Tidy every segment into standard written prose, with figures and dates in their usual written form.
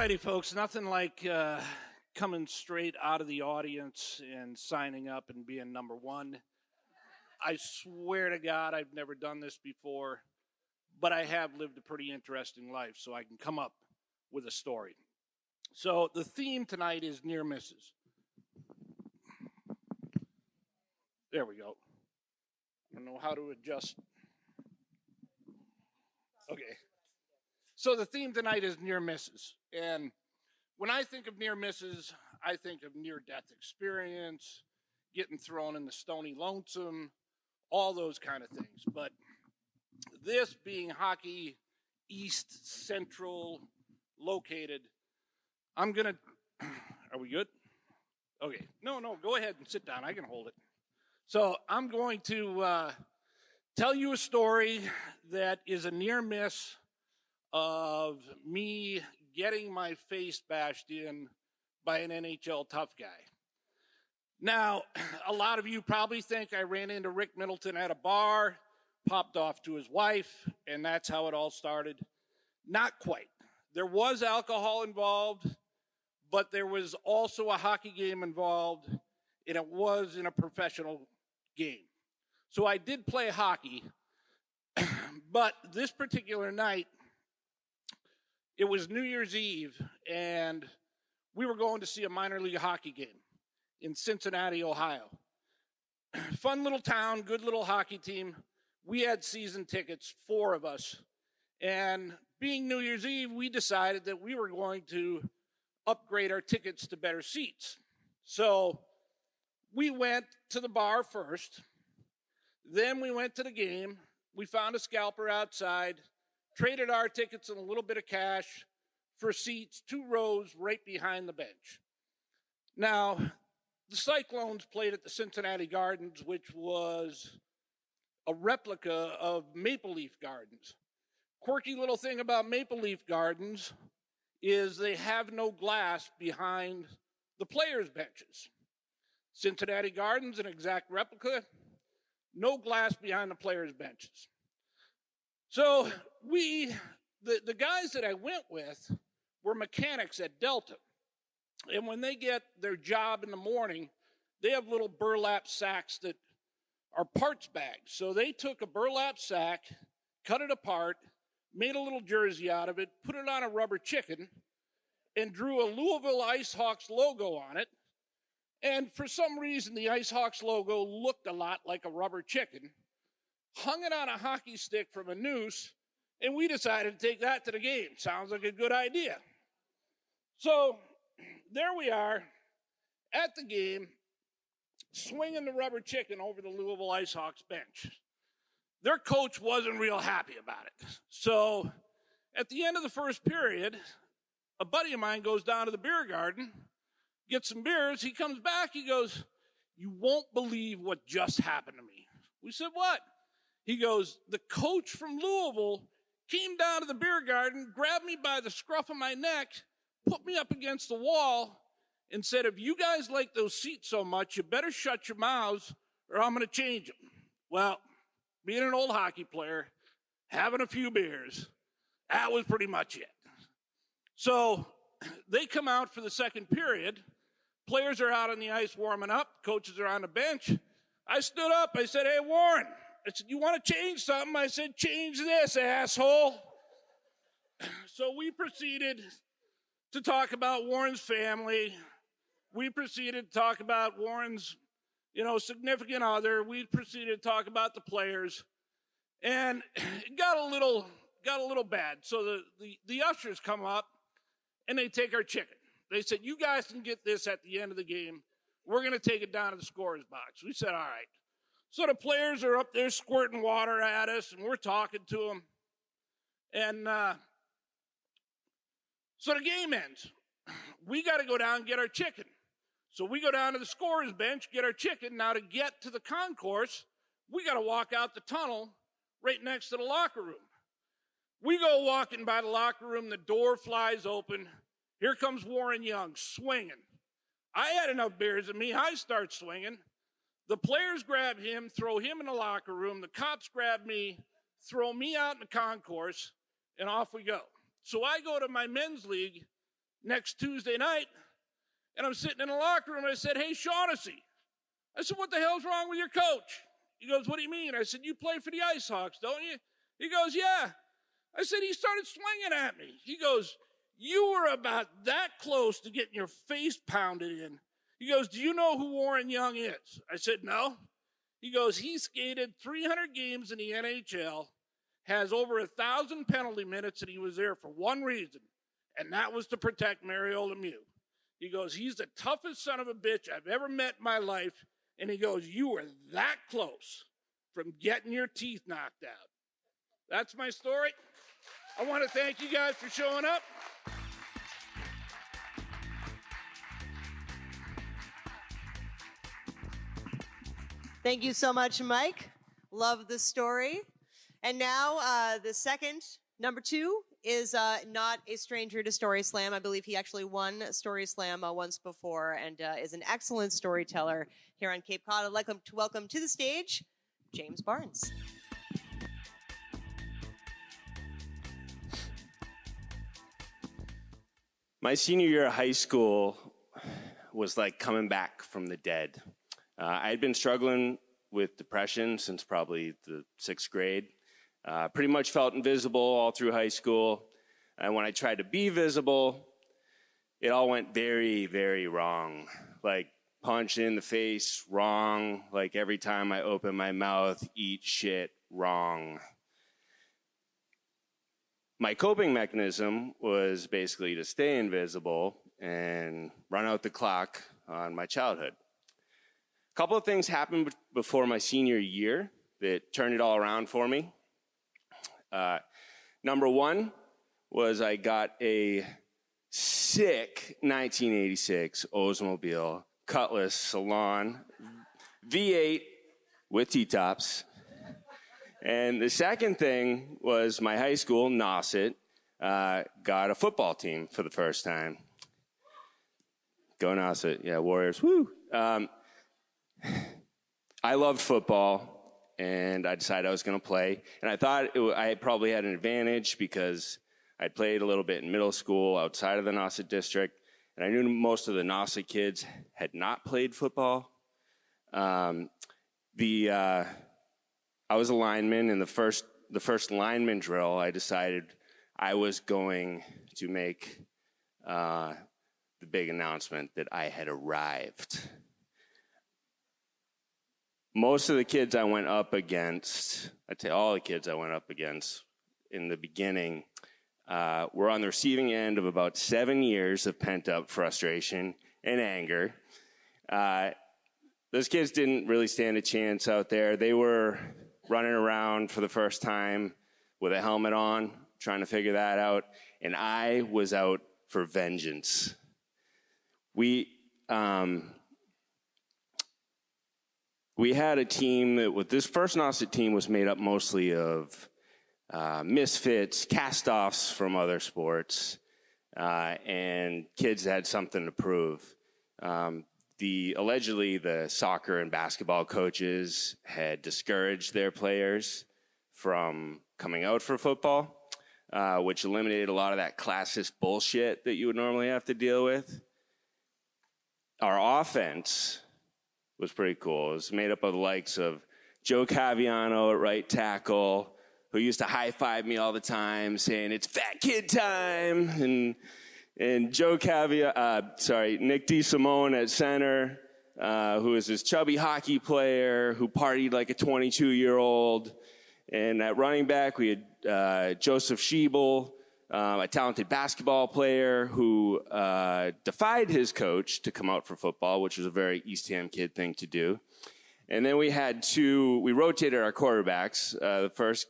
righty, folks. Nothing like coming straight out of the audience and signing up and being number one. I swear to God, I've never done this before, but I have lived a pretty interesting life, so I can come up with a story. So the theme tonight is near misses. There we go. I don't know how to adjust. Okay. So the theme tonight is near misses. And when I think of near misses, I think of near-death experience, getting thrown in the stony lonesome, all those kind of things. But this being hockey east central located, I'm going to, are we good? Okay. No, go ahead and sit down. I can hold it. So I'm going to tell you a story that is a near miss of me getting my face bashed in by an NHL tough guy. Now, a lot of you probably think I ran into Rick Middleton at a bar, popped off to his wife, and that's how it all started. Not quite. There was alcohol involved, but there was also a hockey game involved, and it was in a professional game. So I did play hockey, but this particular night, it was New Year's Eve, and we were going to see a minor league hockey game in Cincinnati, Ohio. Fun little town, good little hockey team. We had season tickets, 4 of us. And being New Year's Eve, we decided that we were going to upgrade our tickets to better seats. So we went to the bar first. Then we went to the game. We found a scalper outside, traded our tickets and a little bit of cash for seats 2 rows right behind the bench. Now, the Cyclones played at the Cincinnati Gardens, which was a replica of Maple Leaf Gardens. Quirky little thing about Maple Leaf Gardens is they have no glass behind the players' benches. Cincinnati Gardens, an exact replica, no glass behind the players' benches. So the guys that I went with were mechanics at Delta. And when they get their job in the morning, they have little burlap sacks that are parts bags. So they took a burlap sack, cut it apart, made a little jersey out of it, put it on a rubber chicken, and drew a Louisville IceHawks logo on it. And for some reason, the IceHawks logo looked a lot like a rubber chicken, hung it on a hockey stick from a noose, and we decided to take that to the game. Sounds like a good idea. So there we are at the game, swinging the rubber chicken over the Louisville IceHawks bench. Their coach wasn't real happy about it. So at the end of the first period, a buddy of mine goes down to the beer garden, gets some beers. He comes back. He goes, "You won't believe what just happened to me." We said, "What?" He goes, "The coach from Louisville came down to the beer garden, grabbed me by the scruff of my neck, put me up against the wall, and said, 'If you guys like those seats so much, you better shut your mouths or I'm going to change them.'" Well, being an old hockey player, having a few beers, that was pretty much it. So they come out for the second period. Players are out on the ice warming up. Coaches are on the bench. I stood up. I said, "Hey, Warren." I said, "You want to change something?" I said, "Change this, asshole." So we proceeded to talk about Warren's family. We proceeded to talk about Warren's, significant other. We proceeded to talk about the players. And it got a little bad. So the ushers come up and they take our chicken. They said, "You guys can get this at the end of the game. We're going to take it down to the scorer's box." We said, "All right." So the players are up there squirting water at us, and we're talking to them. And so the game ends. We got to go down and get our chicken. So we go down to the scorer's bench, get our chicken. Now to get to the concourse, we got to walk out the tunnel right next to the locker room. We go walking by the locker room. The door flies open. Here comes Warren Young swinging. I had enough beers in me. I start swinging. The players grab him, throw him in the locker room. The cops grab me, throw me out in the concourse, and off we go. So I go to my men's league next Tuesday night, and I'm sitting in the locker room, and I said, hey, Shaughnessy. I said, what the hell's wrong with your coach? He goes, what do you mean? I said, you play for the Ice Hawks, don't you? He goes, yeah. I said, he started swinging at me. He goes, you were about that close to getting your face pounded in. He goes, do you know who Warren Young is? I said, no. He goes, he skated 300 games in the NHL, has over 1,000 penalty minutes, and he was there for one reason, and that was to protect Mario Lemieux. He goes, he's the toughest son of a bitch I've ever met in my life, and he goes, you were that close from getting your teeth knocked out. That's my story. I want to thank you guys for showing up. Thank you so much, Mike. Love the story. And now the second, number 2, is not a stranger to StorySlam. I believe he actually won StorySlam once before and is an excellent storyteller here on Cape Cod. I'd like to welcome to the stage James Barnes. My senior year of high school was like coming back from the dead. I had been struggling with depression since probably the 6th grade. Pretty much felt invisible all through high school. And when I tried to be visible, it all went very, very wrong. Like punch in the face, wrong. Like every time I open my mouth, eat shit, wrong. My coping mechanism was basically to stay invisible and run out the clock on my childhood. A couple of things happened before my senior year that turned it all around for me. Number 1 was I got a sick 1986 Oldsmobile Cutlass Salon V8 with T-tops. And the second thing was my high school, Nauset, got a football team for the first time. Go Nauset, yeah, Warriors, woo! I loved football, and I decided I was going to play. And I thought I probably had an advantage because I'd played a little bit in middle school outside of the Nauset district, and I knew most of the Nauset kids had not played football. I was a lineman, and the first lineman drill, I decided I was going to make the big announcement that I had arrived. Most of the kids I went up against, I'd say all the kids I went up against in the beginning, were on the receiving end of about 7 years of pent-up frustration and anger. Those kids didn't really stand a chance out there. They were running around for the first time with a helmet on, trying to figure that out, and I was out for vengeance. We had a team this first Nauset team was made up mostly of misfits, cast-offs from other sports, and kids that had something to prove. Allegedly, the soccer and basketball coaches had discouraged their players from coming out for football, which eliminated a lot of that classist bullshit that you would normally have to deal with. Our offense was pretty cool. It was made up of the likes of Joe Caviano at right tackle, who used to high-five me all the time, saying, it's fat kid time, and Nick DeSimone at center, who is this chubby hockey player who partied like a 22-year-old. And at running back, we had Joseph Schiebel, a talented basketball player who defied his coach to come out for football, which was a very East Ham kid thing to do. And then we rotated our quarterbacks. The first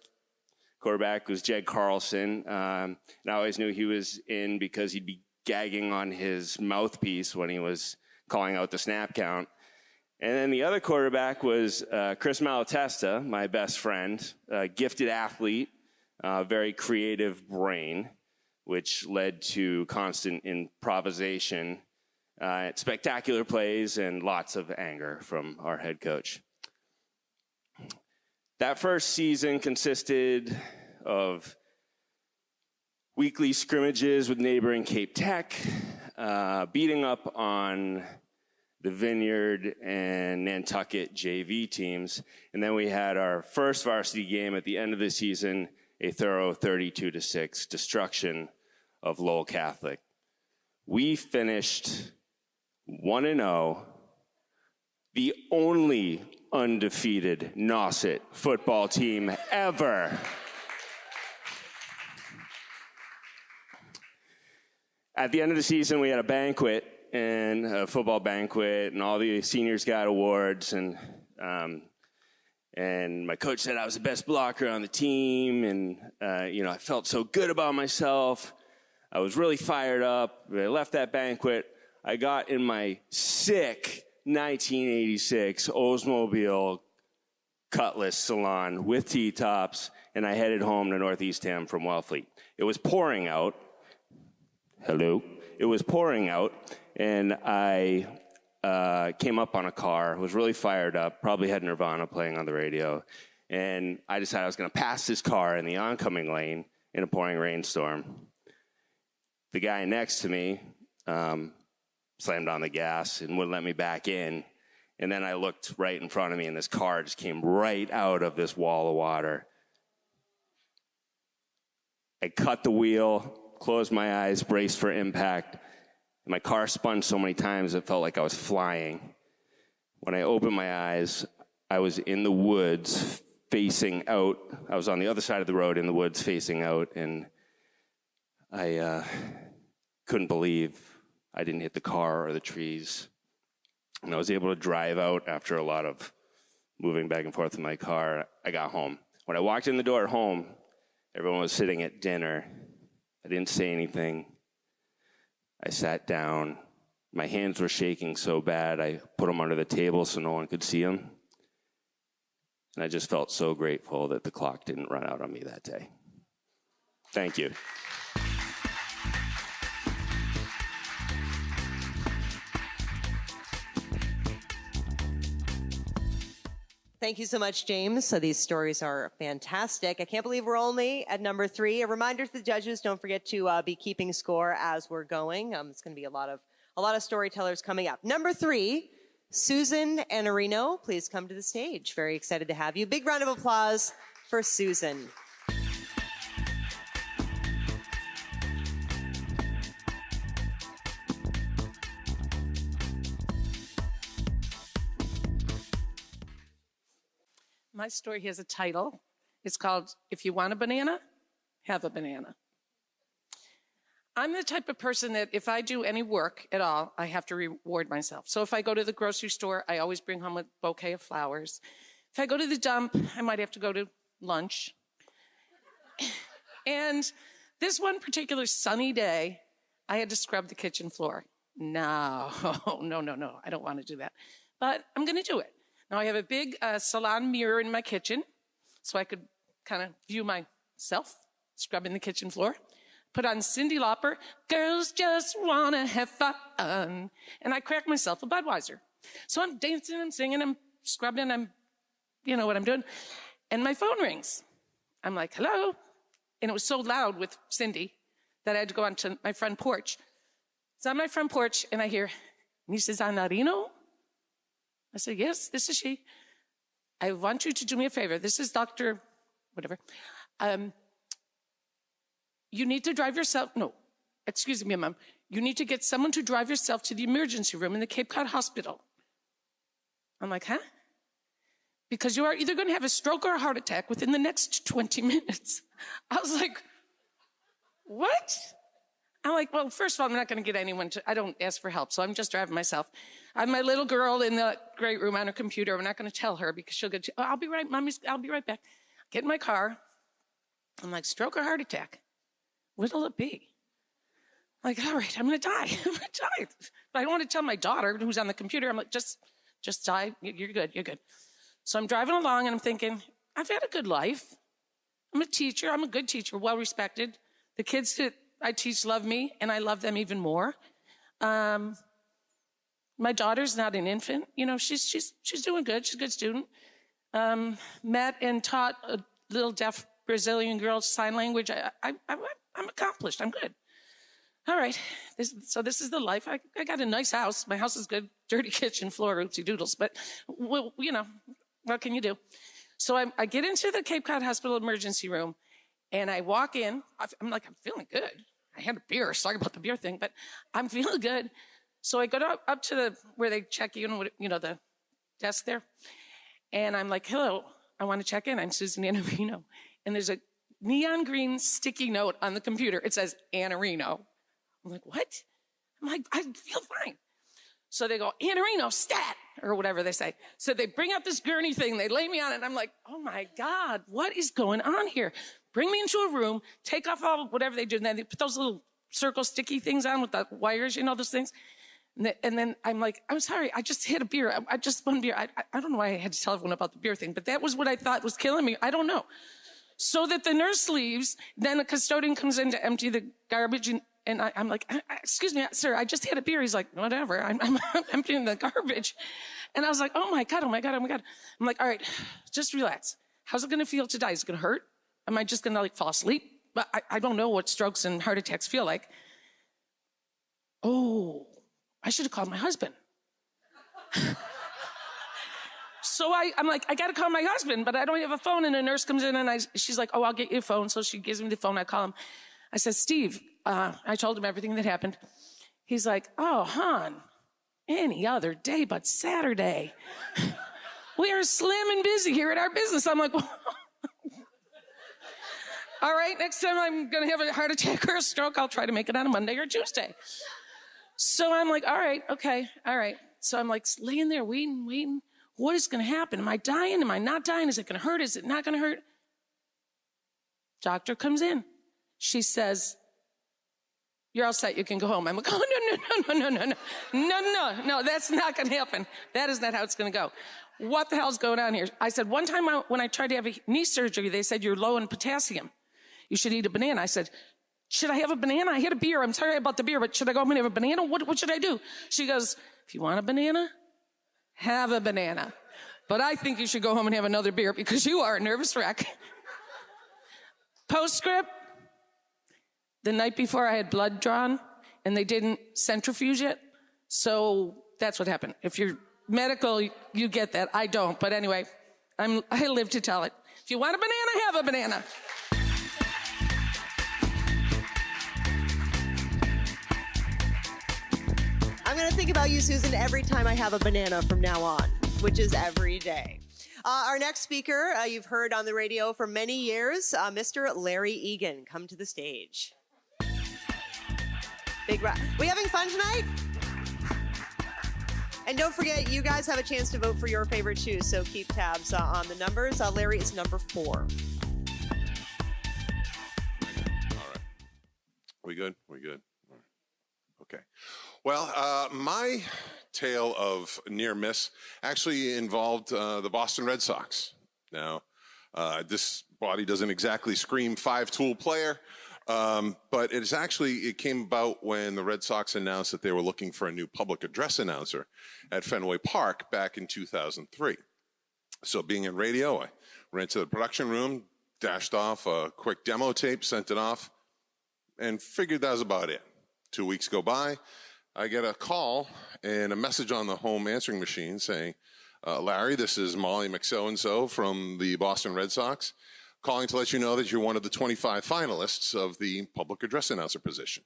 quarterback was Jed Carlson. And I always knew he was in because he'd be gagging on his mouthpiece when he was calling out the snap count. And then the other quarterback was Chris Malatesta, my best friend, a gifted athlete, very creative brain, which led to constant improvisation, spectacular plays, and lots of anger from our head coach. That first season consisted of weekly scrimmages with neighboring Cape Tech, beating up on the Vineyard and Nantucket JV teams. And then we had our first varsity game at the end of the season, a thorough 32-6 destruction of Lowell Catholic. We finished 1-0, the only undefeated Nauset football team ever. At the end of the season, we had a banquet, and a football banquet, and all the seniors got awards, and my coach said I was the best blocker on the team, and I felt so good about myself. I was really fired up. When I left that banquet, I got in my sick 1986 Oldsmobile Cutlass Salon with T-tops, and I headed home to Northeastham from Wellfleet. It was pouring out. Hello. It was pouring out, and I came up on a car, was really fired up, probably had Nirvana playing on the radio, and I decided I was going to pass this car in the oncoming lane in a pouring rainstorm. The guy next to me slammed on the gas and wouldn't let me back in, and then I looked right in front of me, and this car just came right out of this wall of water. I cut the wheel, closed my eyes, braced for impact. My car spun so many times it felt like I was flying. When I opened my eyes, I was in the woods facing out. I was on the other side of the road in the woods facing out, and I couldn't believe I didn't hit the car or the trees. And I was able to drive out after a lot of moving back and forth in my car. I got home. When I walked in the door at home, everyone was sitting at dinner. I didn't say anything. I sat down. My hands were shaking so bad, I put them under the table so no one could see them. And I just felt so grateful that the clock didn't run out on me that day. Thank you. Thank you so much, James. So these stories are fantastic. I can't believe we're only at number 3. A reminder to the judges, don't forget to be keeping score as we're going. It's going to be a lot of storytellers coming up. Number 3, Susan and Arino, please come to the stage. Very excited to have you. Big round of applause for Susan. My story has a title. It's called, If You Want a Banana, Have a Banana. I'm the type of person that if I do any work at all, I have to reward myself. So if I go to the grocery store, I always bring home a bouquet of flowers. If I go to the dump, I might have to go to lunch. And this one particular sunny day, I had to scrub the kitchen floor. No, I don't want to do that. But I'm going to do it. Now, I have a big salon mirror in my kitchen, so I could kind of view myself scrubbing the kitchen floor. Put on Cyndi Lauper, Girls Just Wanna Have Fun. And I crack myself a Budweiser. So I'm dancing, I'm singing, I'm scrubbing, you know what I'm doing. And my phone rings. I'm like, hello? And it was so loud with Cyndi that I had to go onto my front porch. So on my front porch, and I hear, Mrs. Anarino? I said, yes, this is she. I want you to do me a favor. This is Dr. whatever. You need to drive yourself. No, excuse me, Mom. You need to get someone to drive yourself to the emergency room in the Cape Cod Hospital. I'm like, huh? Because you are either going to have a stroke or a heart attack within the next 20 minutes. I was like, what? I'm like, well, first of all, I'm not going to get anyone I don't ask for help, so I'm just driving myself. I have my little girl in the great room on her computer. I'm not going to tell her because she'll get, I'll be right, Mommy, I'll be right back. Get in my car. I'm like, stroke or heart attack? What'll it be? I'm like, all right, I'm going to die. I'm going to die. But I don't want to tell my daughter who's on the computer. I'm like, just die. You're good. You're good. So I'm driving along and I'm thinking, I've had a good life. I'm a teacher. I'm a good teacher, well respected. The kids that I teach love me, and I love them even more. My daughter's not an infant. You know, she's doing good. She's a good student. Met and taught a little deaf Brazilian girl, sign language. I'm accomplished. I'm good. All right. So this is the life. I got a nice house. My house is good. Dirty kitchen floor, oopsie doodles. But, well, you know, what can you do? So I get into the Cape Cod Hospital emergency room, and I walk in. I'm feeling good. I had a beer. Sorry about the beer thing, but I'm feeling good. So I go up to where they check you, the desk there. And I'm like, hello, I want to check in. I'm Susan Anarino. And there's a neon green sticky note on the computer. It says Anarino. I'm like, what? I'm like, I feel fine. So they go, Anarino, stat, or whatever they say. So they bring out this gurney thing. They lay me on it. And I'm like, oh, my God, what is going on here? Bring me into a room, take off whatever they do. And then they put those little circle sticky things on with the wires, those things. And then I'm like, I'm sorry, I just had a beer. I just one beer. I don't know why I had to tell everyone about the beer thing, but that was what I thought was killing me. I don't know. So that the nurse leaves, then the custodian comes in to empty the garbage, and I'm like, excuse me, sir, I just had a beer. He's like, whatever, I'm emptying the garbage. And I was like, oh my God. I'm like, all right, just relax. How's it gonna feel to die? Is it gonna hurt? Am I just gonna fall asleep? But I don't know what strokes and heart attacks feel like. Oh, I should have called my husband. So I'm like, I got to call my husband, but I don't have a phone. And a nurse comes in and she's like, oh, I'll get you a phone. So she gives me the phone. I call him. I said, Steve, I told him everything that happened. He's like, oh, hon, any other day but Saturday. We are slamming busy here at our business. I'm like, all right, next time I'm going to have a heart attack or a stroke, I'll try to make it on a Monday or Tuesday. So I'm like, all right, okay, all right. So I'm like laying there waiting. What is going to happen? Am I dying? Am I not dying? Is it going to hurt? Is it not going to hurt? Doctor comes in. She says, you're all set. You can go home. I'm like, oh, no, that's not going to happen. That is not how it's going to go. What the hell's going on here? I said, one time when I tried to have a knee surgery, they said, you're low in potassium. You should eat a banana. I said, should I have a banana? I had a beer. I'm sorry about the beer, but should I go home and have a banana? What should I do? She goes, if you want a banana, have a banana. But I think you should go home and have another beer because you are a nervous wreck. Postscript, the night before I had blood drawn and they didn't centrifuge it. So that's what happened. If you're medical, you get that. I don't. But anyway, I live to tell it. If you want a banana, have a banana. I'm going to think about you, Susan, every time I have a banana from now on, which is every day. Our next speaker, you've heard on the radio for many years, Mr. Larry Egan. Come to the stage. Big round. We having fun tonight? And don't forget, you guys have a chance to vote for your favorite shoes, so keep tabs on the numbers. Larry is number 4. All right. We good? We good? Okay. Well, my tale of near miss actually involved the Boston Red Sox. Now, this body doesn't exactly scream 5-tool player, but it came about when the Red Sox announced that they were looking for a new public address announcer at Fenway Park back in 2003. So being in radio, I ran to the production room, dashed off a quick demo tape, sent it off, and figured that was about it. 2 weeks go by. I get a call and a message on the home answering machine saying, Larry, this is Molly McSo-and-so from the Boston Red Sox, calling to let you know that you're one of the 25 finalists of the public address announcer position.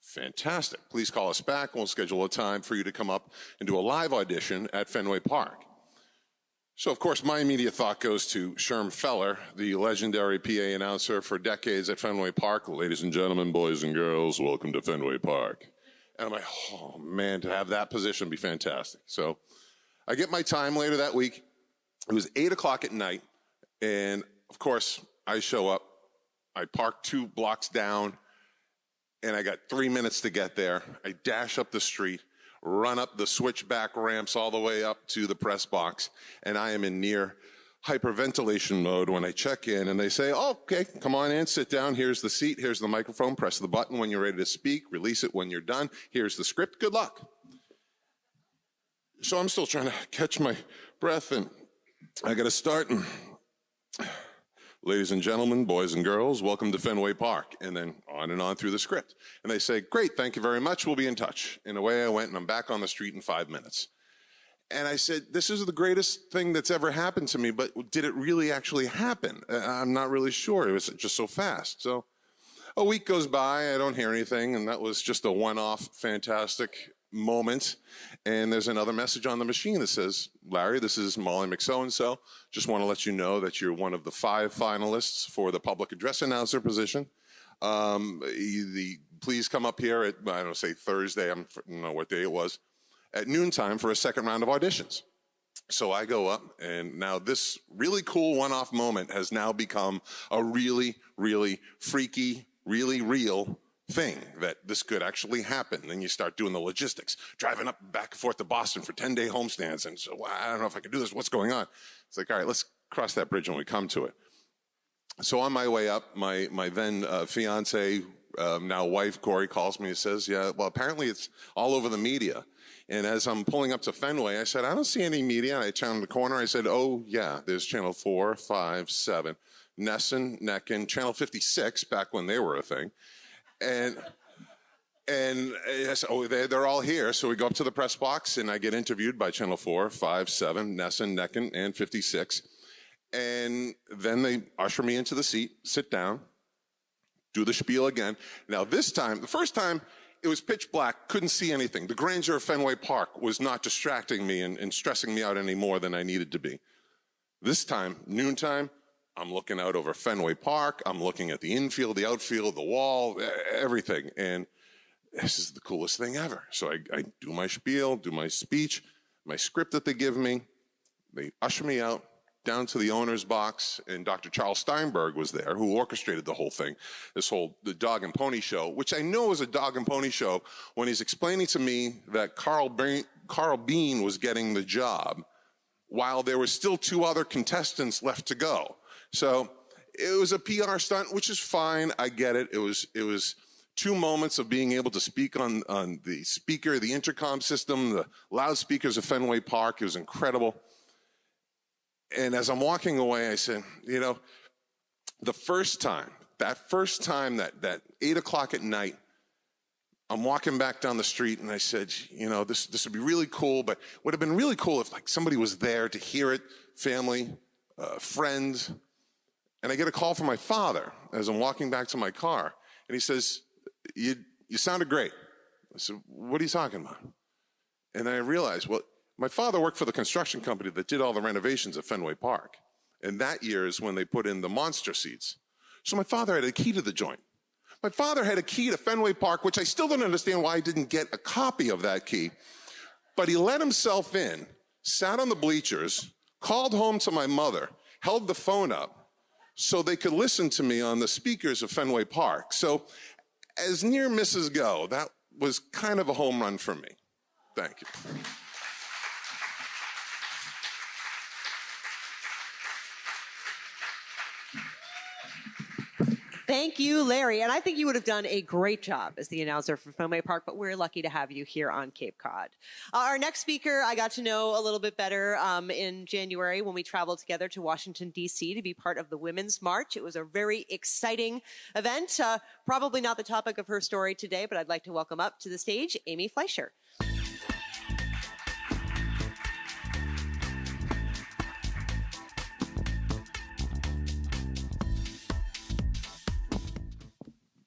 Fantastic. Please call us back. We'll schedule a time for you to come up and do a live audition at Fenway Park. So, of course, my immediate thought goes to Sherm Feller, the legendary PA announcer for decades at Fenway Park. Ladies and gentlemen, boys and girls, welcome to Fenway Park. And I'm like, oh, man, to have that position would be fantastic. So I get my time later that week. It was 8 o'clock at night. And, of course, I show up. I park 2 blocks down, and I got 3 minutes to get there. I dash up the street, run up the switchback ramps all the way up to the press box, and I am in near hyperventilation mode when I check in, and they say, oh, okay, come on in, sit down, here's the seat, here's the microphone, press the button when you're ready to speak, release it when you're done, here's the script, good luck. So I'm still trying to catch my breath, and I got to start, and Ladies and gentlemen, boys and girls, welcome to Fenway Park, and then on and on through the script. And they say, great, thank you very much, we'll be in touch. And away I went, and I'm back on the street in 5 minutes. And I said, this is the greatest thing that's ever happened to me, but did it really actually happen? I'm not really sure. It was just so fast. So a week goes by, I don't hear anything, and that was just a one-off fantastic moment. And there's another message on the machine that says, Larry, this is Molly McSo-and-so. Just want to let you know that you're one of the 5 finalists for the public address announcer position. Please come up here at, I don't say Thursday, I don't know what day it was, at noontime for a second round of auditions. So I go up, and now this really cool one-off moment has now become a really, really freaky, really real thing that this could actually happen. Then you start doing the logistics, driving up back and forth to Boston for 10-day homestands. And so, well, I don't know if I can do this. What's going on? It's like, all right, let's cross that bridge when we come to it. So on my way up, my then fiance, now wife, Corey, calls me and says, yeah, well, apparently it's all over the media. And as I'm pulling up to Fenway, I said, I don't see any media. And I turned the corner. I said, oh, yeah, there's channel 4, 5, 7, Nesson, Neckin, channel 56, back when they were a thing. And I said, oh, they're all here. So we go up to the press box, and I get interviewed by channel 4, 5, 7, Nesson, Neckin, and 56. And then they usher me into the seat, sit down, do the spiel again. Now this time, the first time, it was pitch black, couldn't see anything. The grandeur of Fenway Park was not distracting me and stressing me out any more than I needed to be. This time, noontime, I'm looking out over Fenway Park. I'm looking at the infield, the outfield, the wall, everything. And this is the coolest thing ever. So I do my spiel, do my speech, my script that they give me. They usher me out down to the owner's box, and Dr. Charles Steinberg was there, who orchestrated the whole thing, the dog and pony show, which I know is a dog and pony show when he's explaining to me that Carl Bean was getting the job while there were still 2 other contestants left to go. So it was a PR stunt, which is fine. I get it. It was 2 moments of being able to speak on the speaker, the intercom system, the loudspeakers of Fenway Park. It was incredible. And as I'm walking away, I said, you know, that first time, that 8 o'clock at night, I'm walking back down the street, and I said, you know, this would be really cool, but would have been really cool if like somebody was there to hear it, family, friends. And I get a call from my father as I'm walking back to my car, and he says, you sounded great. I said, what are you talking about? And then I realized, well, my father worked for the construction company that did all the renovations at Fenway Park. And that year is when they put in the monster seats. So my father had a key to the joint. My father had a key to Fenway Park, which I still don't understand why I didn't get a copy of that key. But he let himself in, sat on the bleachers, called home to my mother, held the phone up so they could listen to me on the speakers of Fenway Park. So as near misses go, that was kind of a home run for me. Thank you. Thank you, Larry. And I think you would have done a great job as the announcer for Fenway Park, but we're lucky to have you here on Cape Cod. Our next speaker, I got to know a little bit better in January when we traveled together to Washington, D.C. to be part of the Women's March. It was a very exciting event. Probably not the topic of her story today, but I'd like to welcome up to the stage Amy Fleischer.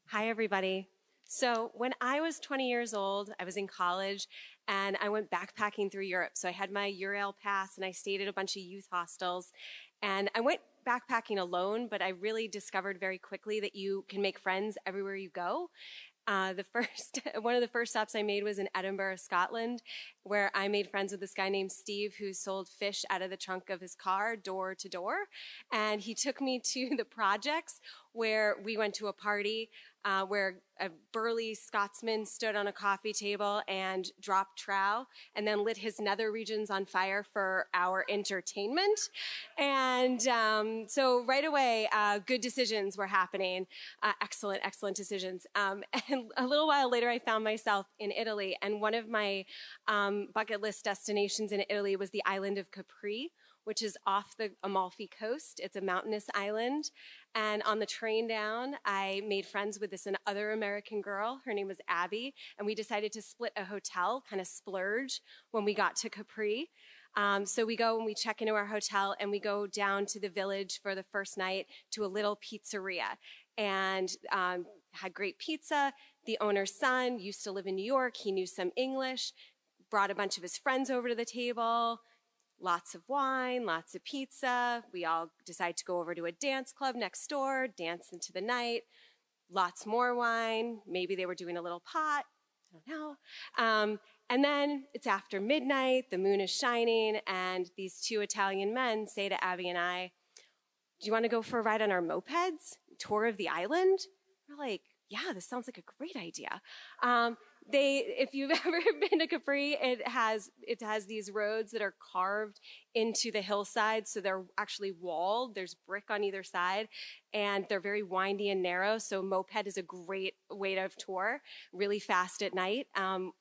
Hi, everybody. So when I was 20 years old, I was in college, and I went backpacking through Europe. So I had my Eurail pass, and I stayed at a bunch of youth hostels. And I went backpacking alone, but I really discovered very quickly that you can make friends everywhere you go. One of the first stops I made was in Edinburgh, Scotland, where I made friends with this guy named Steve who sold fish out of the trunk of his car door to door. And he took me to the projects where we went to a party where a burly Scotsman stood on a coffee table and dropped trowel and then lit his nether regions on fire for our entertainment. And so right away, good decisions were happening. Excellent decisions. And a little while later, I found myself in Italy. And one of my bucket list destinations in Italy was the island of Capri, which is off the Amalfi Coast. It's a mountainous island. And on the train down, I made friends with this other American girl. Her name was Abby. And we decided to split a hotel, kind of splurge when we got to Capri. So we go and we check into our hotel and we go down to the village for the first night to a little pizzeria and had great pizza. The owner's son used to live in New York. He knew some English, brought a bunch of his friends over to the table, lots of wine, lots of pizza. We all decided to go over to a dance club next door, dance into the night, lots more wine. Maybe they were doing a little pot. I don't know. And then it's after midnight, the moon is shining, and these two Italian men say to Abby and I, do you want to go for a ride on our mopeds? Tour of the island? We're like, yeah, this sounds like a great idea. If you've ever been to Capri, it has these roads that are carved into the hillside, so they're actually walled. There's brick on either side, and they're very windy and narrow, so moped is a great way to tour, really fast at night.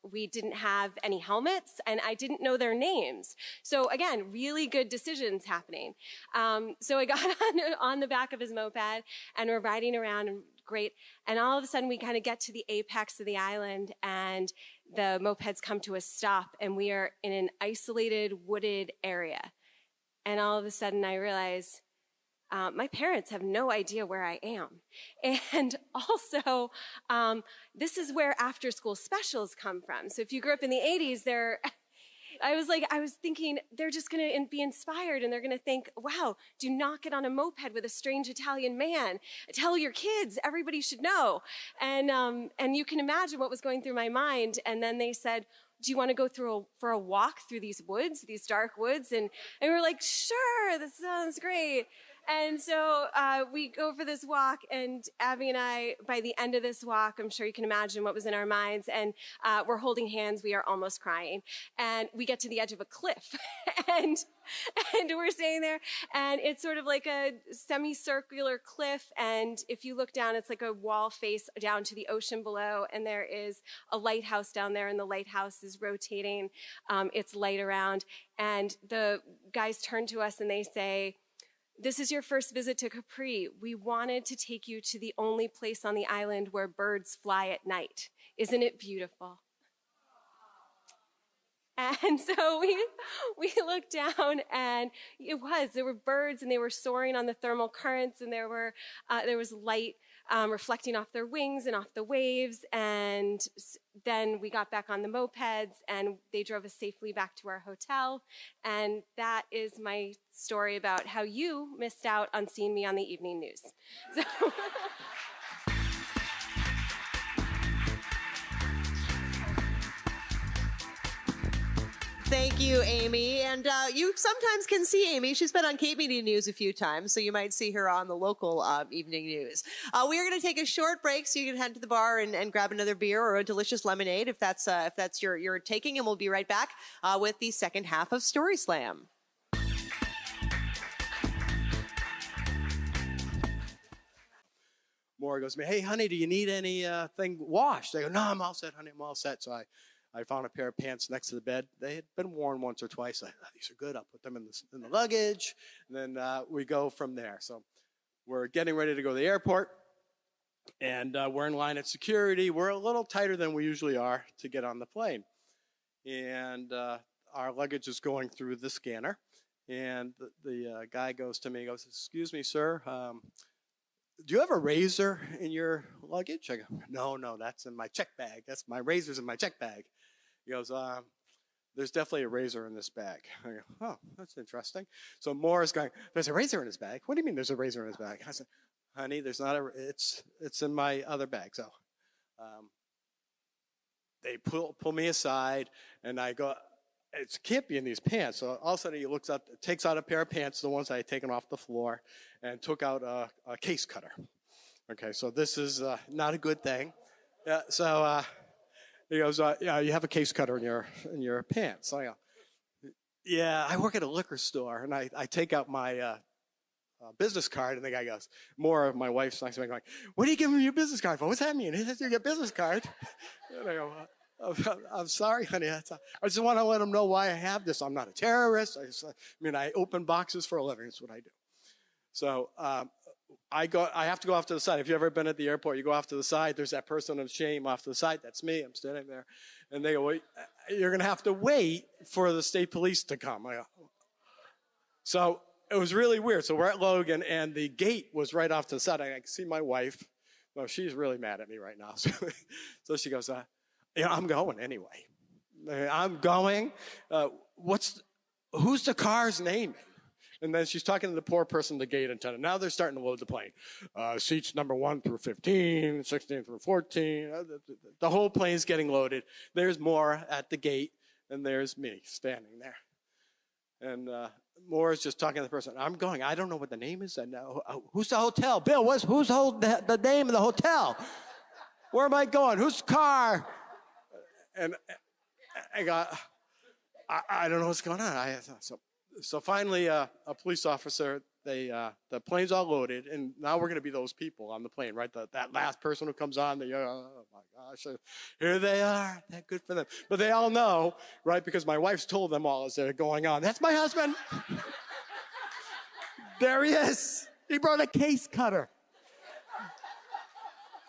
We didn't have any helmets, and I didn't know their names. So again, really good decisions happening. So I got on the back of his moped, and we're riding around, and great. And all of a sudden, we kind of get to the apex of the island, and the mopeds come to a stop, and we are in an isolated, wooded area. And all of a sudden, I realize my parents have no idea where I am. And also, this is where after-school specials come from. So if you grew up in the 80s, I was thinking they're just going to be inspired and they're going to think, wow, do not get on a moped with a strange Italian man. Tell your kids, everybody should know. And you can imagine what was going through my mind. And then they said, do you want to go for a walk through these woods, these dark woods? And we're like, sure, this sounds great. And so we go for this walk, and Abby and I, by the end of this walk, I'm sure you can imagine what was in our minds, and we're holding hands. We are almost crying. And we get to the edge of a cliff, and we're staying there, and it's sort of like a semicircular cliff, and if you look down, it's like a wall face down to the ocean below, and there is a lighthouse down there, and the lighthouse is rotating its light around, and the guys turn to us and they say, this is your first visit to Capri. We wanted to take you to the only place on the island where birds fly at night. Isn't it beautiful? And so we looked down, and there were birds, and they were soaring on the thermal currents, and there was light reflecting off their wings and off the waves. And then we got back on the mopeds, and they drove us safely back to our hotel. And that is my story about how you missed out on seeing me on the evening news. So Thank you, Amy. And you sometimes can see Amy. She's been on Cape Media News a few times, so you might see her on the local evening news. We are going to take a short break so you can head to the bar and grab another beer or a delicious lemonade if that's your taking, and we'll be right back with the second half of StorySlam. Maura goes to me, hey, honey, do you need anything washed? I go, no, I'm all set, honey, I'm all set. So I found a pair of pants next to the bed. They had been worn once or twice. These are good. I'll put them in the luggage. And then we go from there. So we're getting ready to go to the airport. And we're in line at security. We're a little tighter than we usually are to get on the plane. And our luggage is going through the scanner. And the guy goes to me, excuse me, sir, do you have a razor in your luggage? I go, no, that's in my check bag. That's my razor's in my check bag. He goes, there's definitely a razor in this bag. I go, oh, that's interesting. So Maura's going, there's a razor in his bag? What do you mean there's a razor in his bag? I said, honey, there's not it's in my other bag. So they pull me aside, and I go, it can't be in these pants. So all of a sudden he looks up, takes out a pair of pants, the ones I had taken off the floor, and took out a case cutter. Okay, so this is not a good thing. So he goes, yeah, you have a case cutter in your pants. So I go, yeah, I work at a liquor store, and I take out my business card, and the guy goes, Maura, my wife's next to me, going, what are you giving me your business card for? What's that mean? He says, you get a business card. And I go, I'm sorry, honey. I just want to let them know why I have this. I'm not a terrorist. I open boxes for a living. That's what I do. So I have to go off to the side. If you've ever been at the airport, you go off to the side. There's that person of shame off to the side. That's me. I'm standing there. And they go, well, you're going to have to wait for the state police to come. So it was really weird. So we're at Logan, and the gate was right off to the side. I can see my wife. Well, she's really mad at me right now. So she goes, I'm going anyway. I'm going. Who's the car's name? And then she's talking to the poor person, the gate attendant. Now they're starting to load the plane. Seats number 1 through 15, 16 through 14. The whole plane's getting loaded. There's more at the gate, and there's me standing there. And Moore's just talking to the person. I'm going. I don't know what the name is. And who's the hotel? Bill, who's the name of the hotel? Where am I going? Whose car? And I got, I don't know what's going on. So finally, a police officer, the plane's all loaded, and now we're going to be those people on the plane, right? That last person who comes on, oh my gosh, here they are. That good for them. But they all know, right? Because my wife's told them all as they're going on. That's my husband. There he is. He brought a case cutter.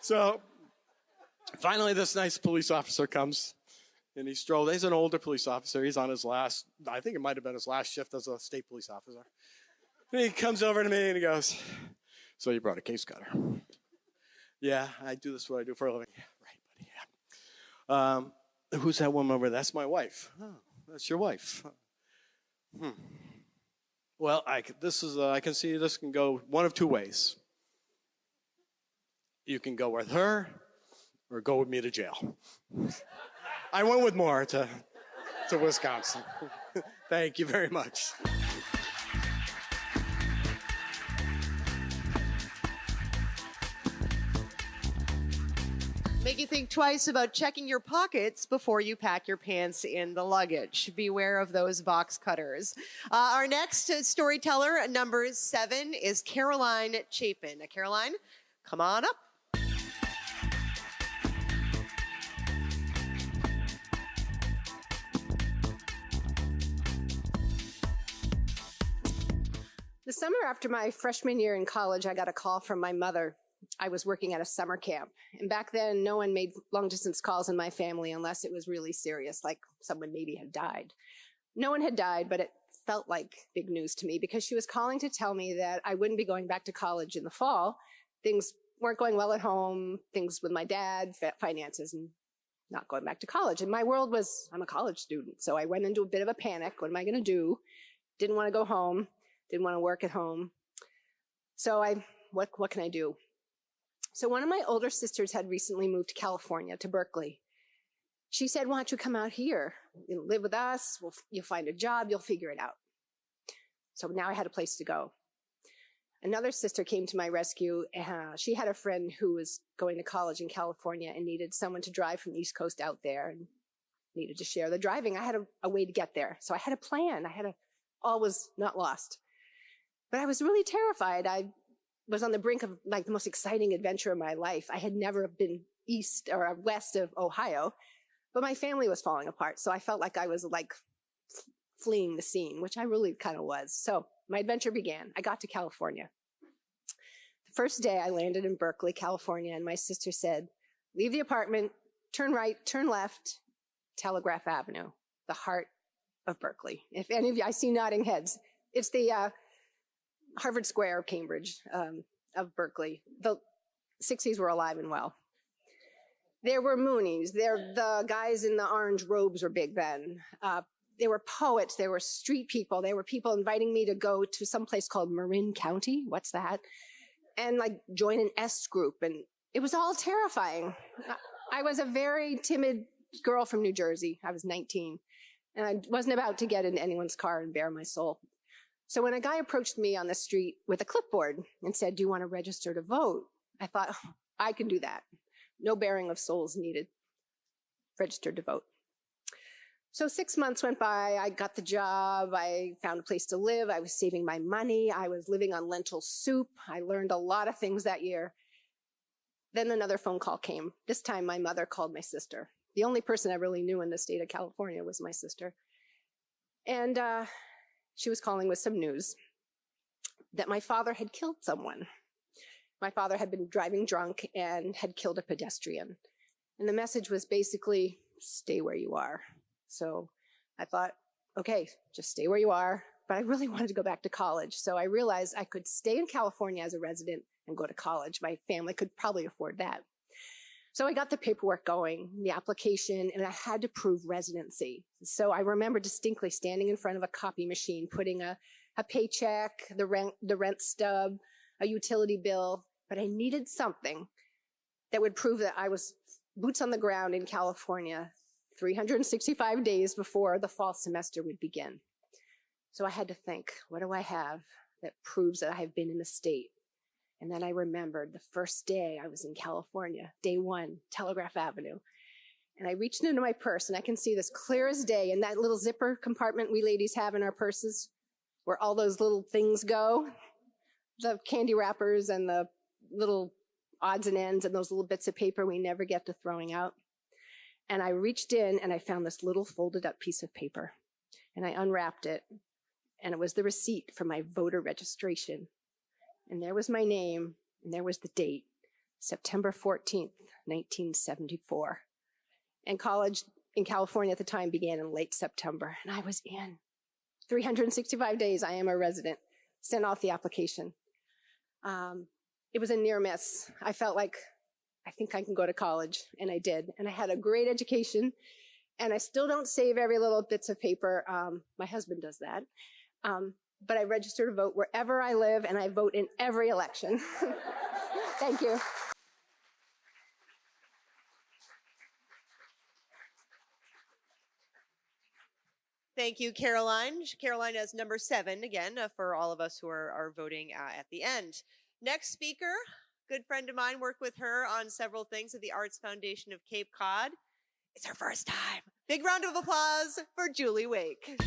So finally, this nice police officer comes. And he strolled. He's an older police officer. He's on his last, I think it might have been his last shift as a state police officer. And he comes over to me and he goes, so you brought a case cutter? Yeah, I do this what I do for a living. Yeah, right, buddy, yeah. Who's that woman over there? That's my wife. Oh, that's your wife. Well, I can see this can go one of two ways. You can go with her or go with me to jail. I went with Moore to Wisconsin. Thank you very much. Make you think twice about checking your pockets before you pack your pants in the luggage. Beware of those box cutters. Our next storyteller, number 7, is Caroline Chapin. Caroline, come on up. The summer after my freshman year in college, I got a call from my mother. I was working at a summer camp. And back then, no one made long-distance calls in my family unless it was really serious, like someone maybe had died. No one had died, but it felt like big news to me because she was calling to tell me that I wouldn't be going back to college in the fall. Things weren't going well at home, things with my dad, finances, and not going back to college. And my world was, I'm a college student. So I went into a bit of a panic. What am I going to do? Didn't want to go home. Didn't want to work at home. So what can I do? So one of my older sisters had recently moved to California, to Berkeley. She said, why don't you come out here? You'll live with us. You'll find a job. You'll figure it out. So now I had a place to go. Another sister came to my rescue. She had a friend who was going to college in California and needed someone to drive from the East Coast out there and needed to share the driving. I had a way to get there. So I had a plan. All was not lost. But I was really terrified. I was on the brink of like the most exciting adventure of my life. I had never been east or west of Ohio, but my family was falling apart. So I felt like I was like fleeing the scene, which I really kind of was. So my adventure began. I got to California. The first day I landed in Berkeley, California, and my sister said, leave the apartment, turn right, turn left, Telegraph Avenue, the heart of Berkeley. If any of you, I see nodding heads. It's the Harvard Square of Cambridge, of Berkeley. The 60s were alive and well. There were Moonies. The guys in the orange robes were big then. There were poets. There were street people. There were people inviting me to go to some place called Marin County. What's that? And like join an S group. And it was all terrifying. I was a very timid girl from New Jersey. I was 19. And I wasn't about to get in anyone's car and bare my soul. So when a guy approached me on the street with a clipboard and said, do you want to register to vote? I thought, oh, I can do that. No bearing of souls needed. Registered to vote. So 6 months went by. I got the job. I found a place to live. I was saving my money. I was living on lentil soup. I learned a lot of things that year. Then another phone call came. This time my mother called my sister. The only person I really knew in the state of California was my sister. And she was calling with some news that my father had killed someone. My father had been driving drunk and had killed a pedestrian. And the message was basically, stay where you are. So I thought, okay, just stay where you are. But I really wanted to go back to college. So I realized I could stay in California as a resident and go to college. My family could probably afford that. So I got the paperwork going, the application, and I had to prove residency. So I remember distinctly standing in front of a copy machine, putting a paycheck, the rent stub, a utility bill, but I needed something that would prove that I was boots on the ground in California 365 days before the fall semester would begin. So I had to think, what do I have that proves that I have been in the state? And then I remembered the first day I was in California, day one, Telegraph Avenue. And I reached into my purse, and I can see this clear as day in that little zipper compartment we ladies have in our purses, where all those little things go, the candy wrappers and the little odds and ends and those little bits of paper we never get to throwing out. And I reached in and I found this little folded up piece of paper, and I unwrapped it, and it was the receipt for my voter registration. And there was my name, and there was the date, September 14th, 1974. And college in California at the time began in late September, and I was in. 365 days, I am a resident. Sent off the application. It was a near miss. I felt like, I think I can go to college, and I did. And I had a great education, and I still don't save every little bits of paper. My husband does that. But I register to vote wherever I live, and I vote in every election. Thank you. Thank you, Caroline. Caroline is number 7 again for all of us who are voting at the end. Next speaker, good friend of mine, worked with her on several things at the Arts Foundation of Cape Cod. It's her first time. Big round of applause for Julie Wake.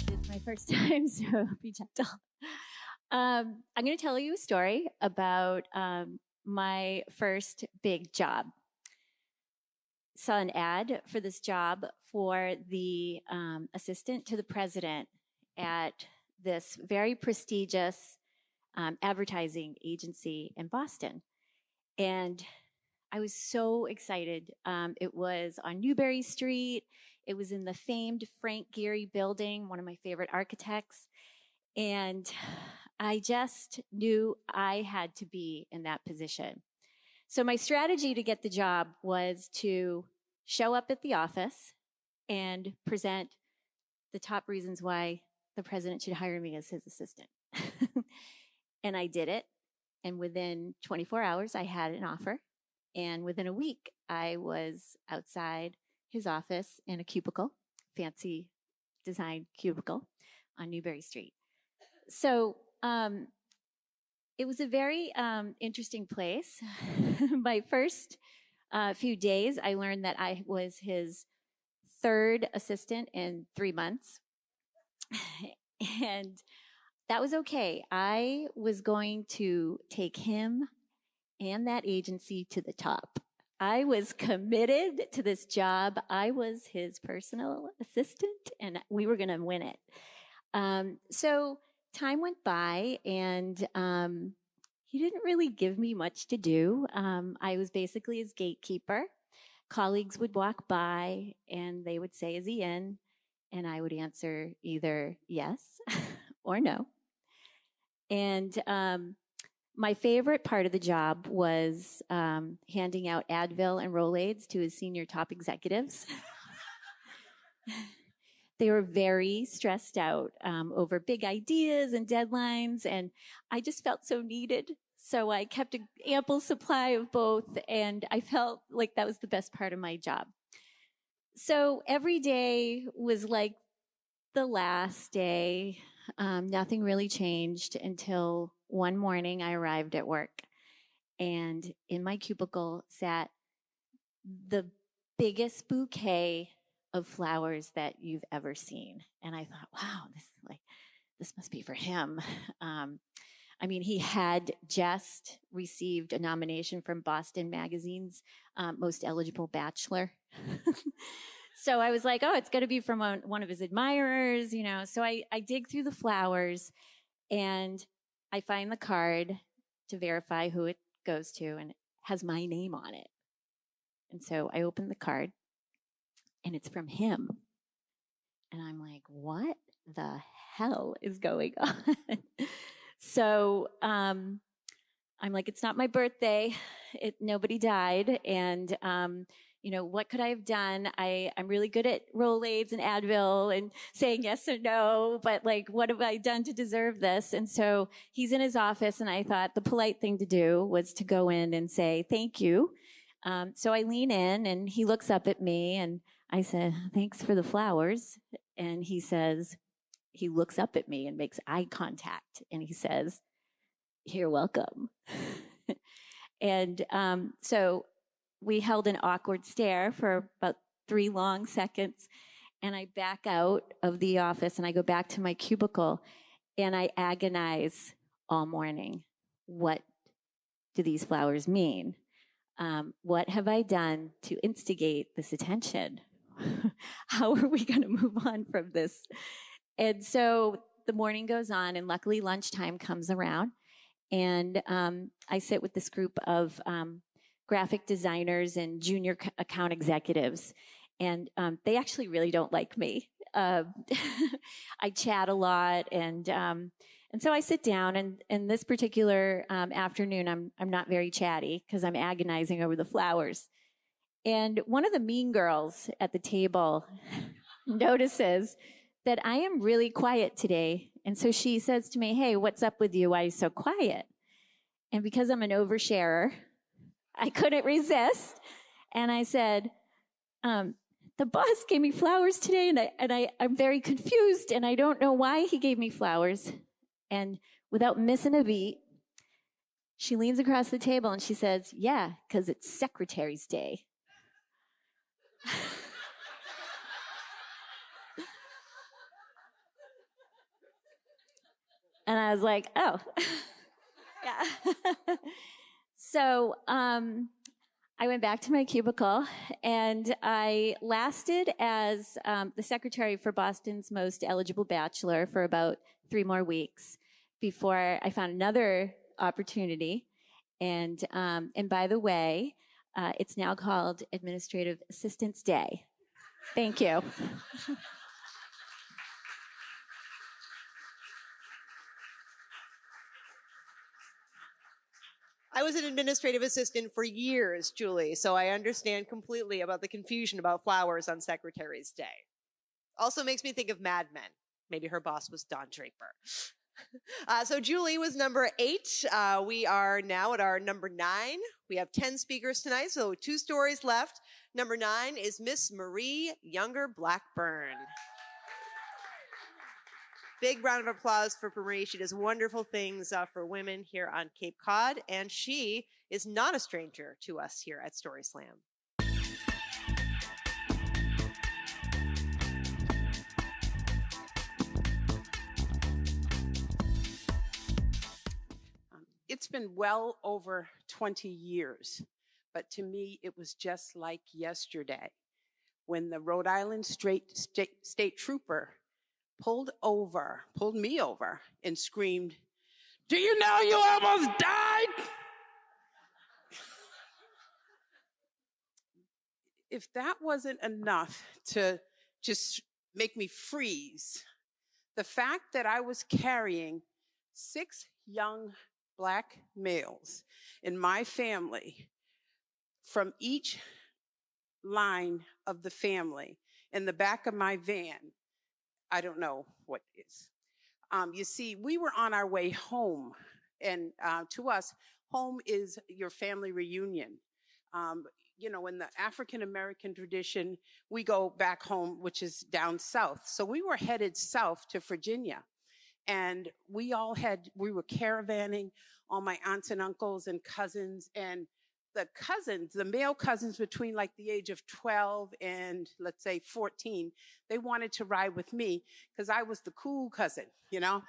It's my first time, so be gentle. I'm going to tell you a story about my first big job. Saw an ad for this job for the assistant to the president at this very prestigious advertising agency in Boston. And I was so excited. It was on Newbury Street. It was in the famed Frank Gehry building, one of my favorite architects. And I just knew I had to be in that position. So my strategy to get the job was to show up at the office and present the top reasons why the president should hire me as his assistant. And I did it. And within 24 hours, I had an offer. And within a week, I was outside his office in a cubicle, fancy designed cubicle on Newbury Street. So it was a very interesting place. My first few days, I learned that I was his third assistant in 3 months. And that was okay. I was going to take him and that agency to the top. I was committed to this job. I was his personal assistant, and we were going to win it. So time went by, and he didn't really give me much to do. I was basically his gatekeeper. Colleagues would walk by, and they would say, "Is he in?" And I would answer either yes or no. And my favorite part of the job was handing out Advil and Rolaids to his senior top executives. They were very stressed out over big ideas and deadlines, and I just felt so needed. So I kept an ample supply of both, and I felt like that was the best part of my job. So every day was like the last day. Nothing really changed until one morning I arrived at work, and in my cubicle sat the biggest bouquet of flowers that you've ever seen. And I thought, wow, this must be for him. I mean, he had just received a nomination from Boston Magazine's Most Eligible Bachelor. So I was like, oh, it's going to be from one of his admirers, you know. So I dig through the flowers, and I find the card to verify who it goes to, and it has my name on it. And so I open the card, and it's from him. And I'm like, what the hell is going on? So I'm like, it's not my birthday. Nobody died. And, you know, what could I have done? I'm really good at Rolaids and Advil and saying yes or no, but like, what have I done to deserve this? And so he's in his office, and I thought the polite thing to do was to go in and say, thank you. So I lean in, and he looks up at me, and I said, thanks for the flowers. And he looks up at me and makes eye contact, and he says, you're welcome. And so we held an awkward stare for about 3 long seconds, and I back out of the office, and I go back to my cubicle, and I agonize all morning. What do these flowers mean? What have I done to instigate this attention? How are we going to move on from this? And so the morning goes on, and luckily lunchtime comes around, and I sit with this group of graphic designers and junior account executives, and they actually really don't like me. I chat a lot, and so I sit down, and this particular afternoon, I'm not very chatty because I'm agonizing over the flowers. And one of the mean girls at the table notices that I am really quiet today. And so she says to me, hey, what's up with you? Why are you so quiet? And because I'm an oversharer, I couldn't resist. And I said, the boss gave me flowers today, and I'm very confused, and I don't know why he gave me flowers. And without missing a beat, she leans across the table and she says, yeah, because it's Secretary's Day. And I was like, oh, yeah. So I went back to my cubicle, and I lasted as the secretary for Boston's Most Eligible Bachelor for about 3 more weeks before I found another opportunity. And by the way, it's now called Administrative Assistance Day. Thank you. I was an administrative assistant for years, Julie, so I understand completely about the confusion about flowers on Secretary's Day. Also makes me think of Mad Men. Maybe her boss was Don Draper. So Julie was number 8. We are now at our number 9. We have 10 speakers tonight, so 2 stories left. Number 9 is Miss Marie Younger Blackburn. Big round of applause for Marie. She does wonderful things for women here on Cape Cod, and she is not a stranger to us here at StorySlam. It's been well over 20 years, but to me, it was just like yesterday when the Rhode Island State Trooper pulled me over and screamed, "Do you know you almost died?" If that wasn't enough to just make me freeze, the fact that I was carrying 6 young Black males in my family from each line of the family in the back of my van, I don't know what is. You see, we were on our way home, and to us, home is your family reunion. You know, in the African-American tradition, we go back home, which is down south. So we were headed south to Virginia. And we were caravanning, all my aunts and uncles and cousins, and the cousins, the male cousins between like the age of 12 and let's say 14, they wanted to ride with me because I was the cool cousin, you know.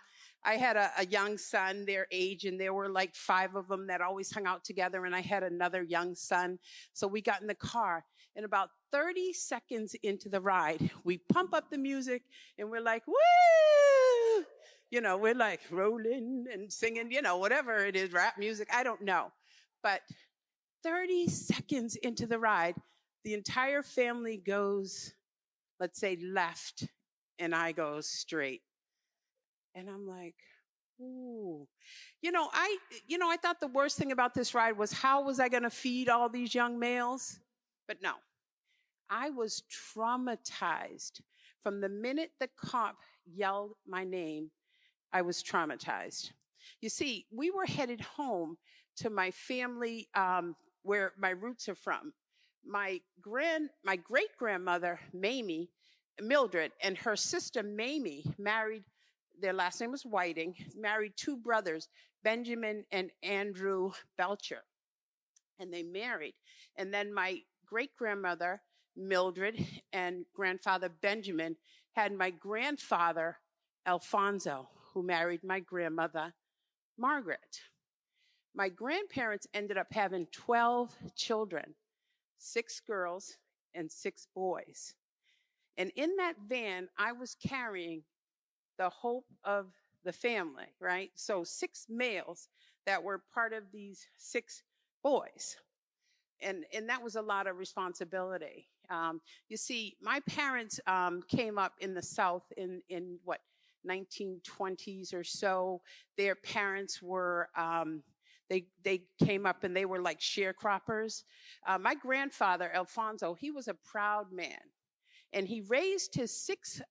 I had a young son their age, and there were like 5 of them that always hung out together, and I had another young son. So we got in the car, and about 30 seconds into the ride, we pump up the music, and we're like, woo! You know, we're like rolling and singing, you know, whatever it is, rap music, I don't know. But 30 seconds into the ride, the entire family goes, let's say, left, and I go straight. And I'm like, ooh. I thought the worst thing about this ride was how was I going to feed all these young males? But no, I was traumatized. From the minute the cop yelled my name, I was traumatized. You see, we were headed home to my family, where my roots are from. My great-grandmother, Mildred, and her sister, Mamie, married, their last name was Whiting, married 2 brothers, Benjamin and Andrew Belcher. And they married. And then my great-grandmother, Mildred, and grandfather Benjamin had my grandfather, Alfonso, who married my grandmother, Margaret. My grandparents ended up having 12 children, 6 girls and 6 boys. And in that van, I was carrying the hope of the family, right? So 6 males that were part of these 6 boys. And that was a lot of responsibility. You see, my parents came up in the South in 1920s or so. Their parents were, they came up and they were like sharecroppers. My grandfather, Alfonso, he was a proud man. And he raised his 6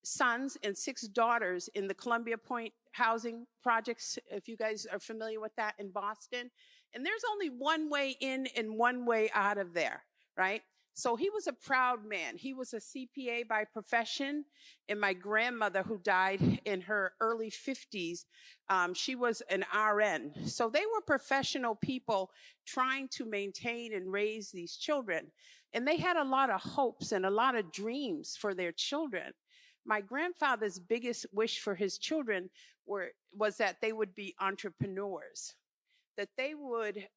sons and 6 daughters in the Columbia Point housing projects, if you guys are familiar with that, in Boston. And there's only one way in and one way out of there, right? So he was a proud man. He was a CPA by profession. And my grandmother, who died in her early 50s, she was an RN. So they were professional people trying to maintain and raise these children. And they had a lot of hopes and a lot of dreams for their children. My grandfather's biggest wish for his children was that they would be entrepreneurs, that they would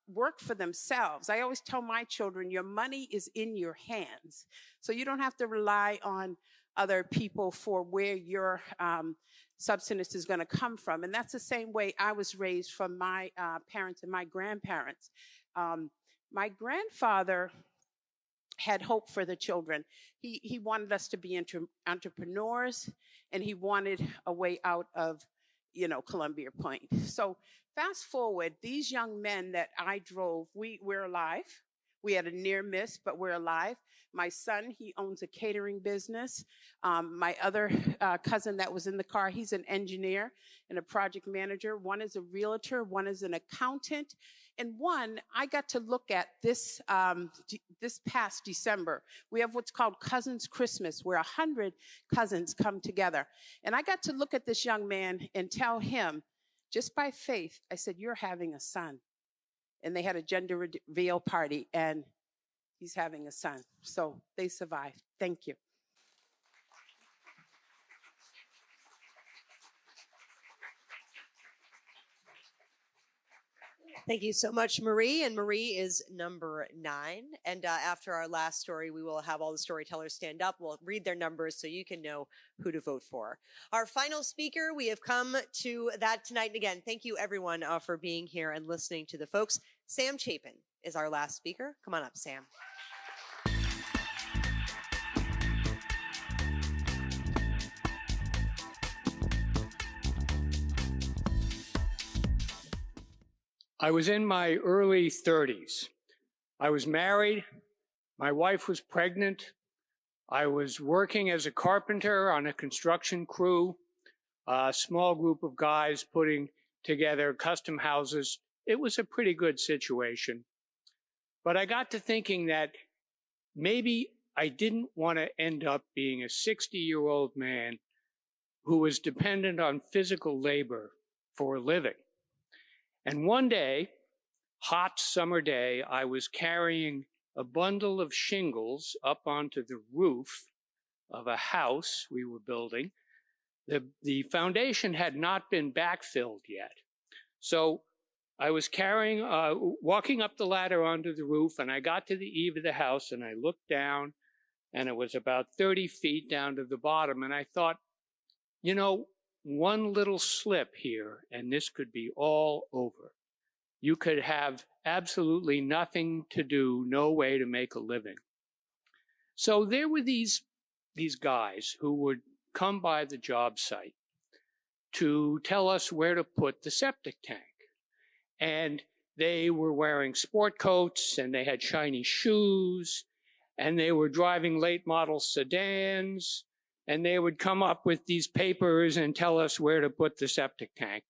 work for themselves. I always tell my children, your money is in your hands. So you don't have to rely on other people for where your subsistence is going to come from. And that's the same way I was raised from my parents and my grandparents. My grandfather had hope for the children. He wanted us to be entrepreneurs, and he wanted a way out of, Columbia Point. So fast forward, these young men that I drove, we're alive. We had a near miss, but we're alive. My son, he owns a catering business. My other cousin that was in the car, he's an engineer and a project manager. One is a realtor, one is an accountant. And one, I got to look at this past December. We have what's called Cousins Christmas, where 100 cousins come together. And I got to look at this young man and tell him, just by faith, I said, you're having a son. And they had a gender reveal party, and he's having a son. So they survived. Thank you. Thank you so much, Marie. And Marie is number 9. And after our last story, we will have all the storytellers stand up. We'll read their numbers so you can know who to vote for. Our final speaker, we have come to that tonight. And again, thank you everyone for being here and listening to the folks. Sam Chapin is our last speaker. Come on up, Sam. I was in my early 30s. I was married. My wife was pregnant. I was working as a carpenter on a construction crew, a small group of guys putting together custom houses. It was a pretty good situation. But I got to thinking that maybe I didn't want to end up being a 60-year-old man who was dependent on physical labor for a living. And one day, hot summer day, I was carrying a bundle of shingles up onto the roof of a house we were building. The foundation had not been backfilled yet. So I was walking up the ladder onto the roof, and I got to the eave of the house, and I looked down, and it was about 30 feet down to the bottom, and I thought, you know, one little slip here, and this could be all over. You could have absolutely nothing to do, no way to make a living. So there were these guys who would come by the job site to tell us where to put the septic tank. And they were wearing sport coats, and they had shiny shoes, and they were driving late model sedans, and they would come up with these papers and tell us where to put the septic tank.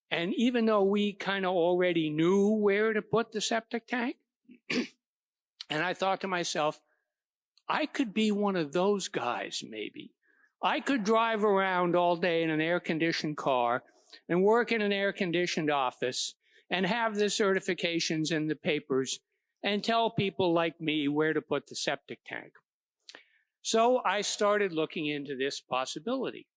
And even though we kind of already knew where to put the septic tank, and I thought to myself, I could be one of those guys, maybe. I could drive around all day in an air-conditioned car and work in an air-conditioned office and have the certifications and the papers and tell people like me where to put the septic tank. So I started looking into this possibility.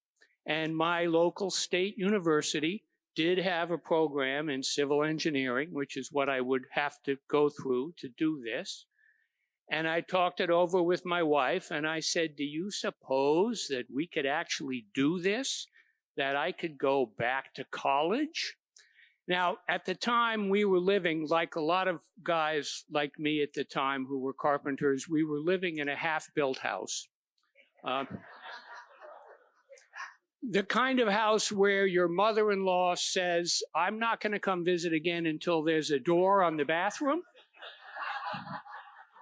And my local state university did have a program in civil engineering, which is what I would have to go through to do this. And I talked it over with my wife, and I said, do you suppose that we could actually do this, that I could go back to college? Now, at the time, we were living, like a lot of guys like me at the time who were carpenters, we were living in a half-built house. The kind of house where your mother-in-law says, I'm not going to come visit again until there's a door on the bathroom,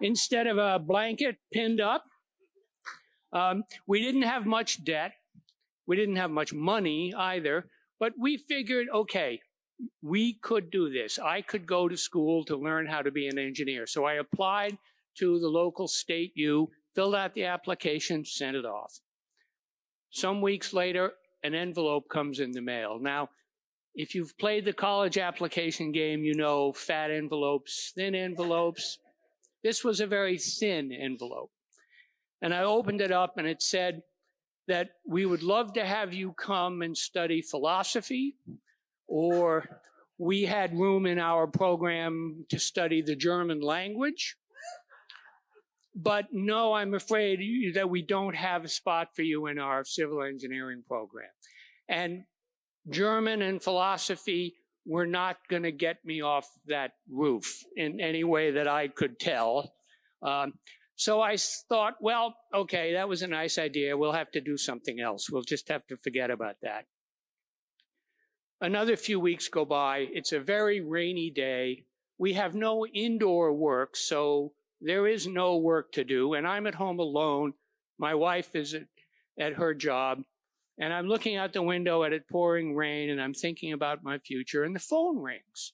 instead of a blanket pinned up. We didn't have much debt. We didn't have much money either, but we figured, okay, we could do this. I could go to school to learn how to be an engineer. So I applied to the local state U, filled out the application, sent it off. Some weeks later, an envelope comes in the mail. Now, if you've played the college application game, you know fat envelopes, thin envelopes. This was a very thin envelope. And I opened it up, and it said that we would love to have you come and study philosophy, or we had room in our program to study the German language. But no, I'm afraid that we don't have a spot for you in our civil engineering program. And German and philosophy were not going to get me off that roof in any way that I could tell. So I thought, well, okay, that was a nice idea. We'll have to do something else. We'll just have to forget about that. Another few weeks go by. It's a very rainy day. We have no indoor work, so there is no work to do, and I'm at home alone. My wife is at her job, and I'm looking out the window at it pouring rain, and I'm thinking about my future, and the phone rings.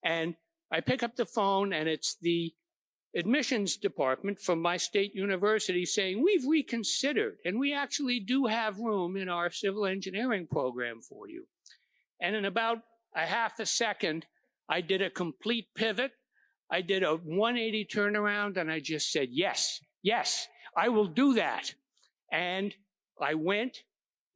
And I pick up the phone, and it's the admissions department from my state university saying, we've reconsidered, and we actually do have room in our civil engineering program for you. And in about a half a second, I did a complete pivot. I did a 180 turnaround, and I just said, yes, I will do that. And I went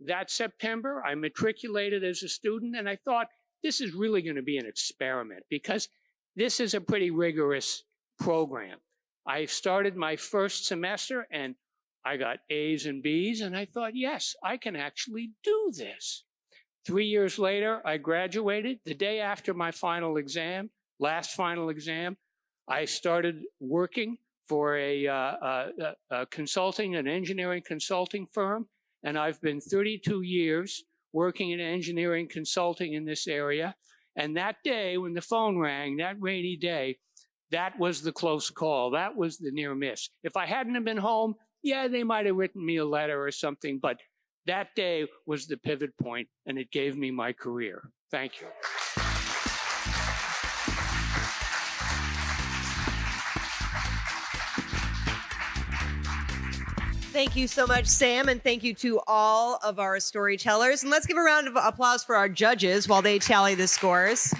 that September. I matriculated as a student, and I thought, this is really going to be an experiment because this is a pretty rigorous program. I started my first semester, and I got A's and B's, and I thought, yes, I can actually do this. 3 years later, I graduated. The day after my final exam, last final exam, I started working for a consulting, an engineering consulting firm, and I've been 32 years working in engineering consulting in this area. And that day when the phone rang, that rainy day, that was the close call. That was the near miss. If I hadn't have been home, yeah, they might have written me a letter or something, but that day was the pivot point, and it gave me my career. Thank you. Thank you so much, Sam, and thank you to all of our storytellers. And let's give a round of applause for our judges while they tally the scores.